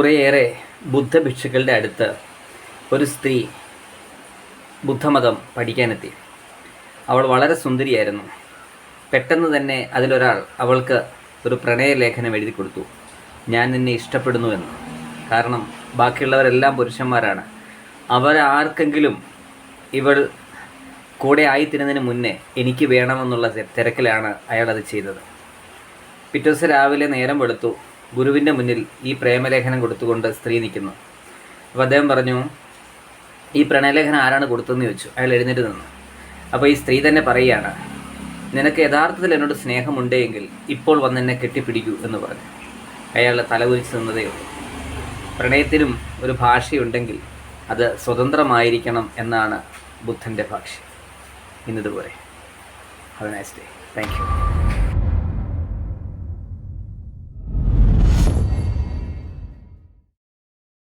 കുറേയേറെ ബുദ്ധഭിക്ഷുക്കളുടെ അടുത്ത് ഒരു സ്ത്രീ ബുദ്ധമതം പഠിക്കാനെത്തി. അവൾ വളരെ സുന്ദരിയായിരുന്നു. പെട്ടെന്ന് തന്നെ അതിലൊരാൾ അവൾക്ക് ഒരു പ്രണയലേഖനം എഴുതി കൊടുത്തു. ഞാൻ നിന്നെ ഇഷ്ടപ്പെടുന്നുവെന്ന്. കാരണം ബാക്കിയുള്ളവരെല്ലാം പുരുഷന്മാരാണ്. അവരാർക്കെങ്കിലും ഇവൾ കൂടെ ആയിത്തീരുന്നതിന് മുന്നേ എനിക്ക് വേണമെന്നുള്ള തിരക്കിലാണ് അയാളത് ചെയ്തത്. പിറ്റേ ദിവസം രാവിലെ നേരം വെളുത്തു. ഗുരുവിൻ്റെ മുന്നിൽ ഈ പ്രേമലേഖനം കൊടുത്തുകൊണ്ട് സ്ത്രീ നിൽക്കുന്നു. അപ്പോൾ അദ്ദേഹം പറഞ്ഞു, ഈ പ്രണയലേഖനം ആരാണ് കൊടുത്തതെന്ന് ചോദിച്ചു. അയാൾ എഴുന്നേറ്റ് നിന്നു. അപ്പോൾ ഈ സ്ത്രീ തന്നെ പറയുകയാണ്, നിനക്ക് യഥാർത്ഥത്തിൽ എന്നോട് സ്നേഹമുണ്ടെങ്കിൽ ഇപ്പോൾ വന്ന് എന്നെ കെട്ടിപ്പിടിക്കൂ എന്ന് പറഞ്ഞു. അയാൾ തലകുനിച്ച് നിന്നതേ ഉള്ളൂ. പ്രണയത്തിനും ഒരു ഭാഷയുണ്ടെങ്കിൽ അത് സ്വതന്ത്രമായിരിക്കണം എന്നാണ് ബുദ്ധൻ്റെ ഭാഷ. ഇന്നതുപോലെ. Have a nice day. Thank U.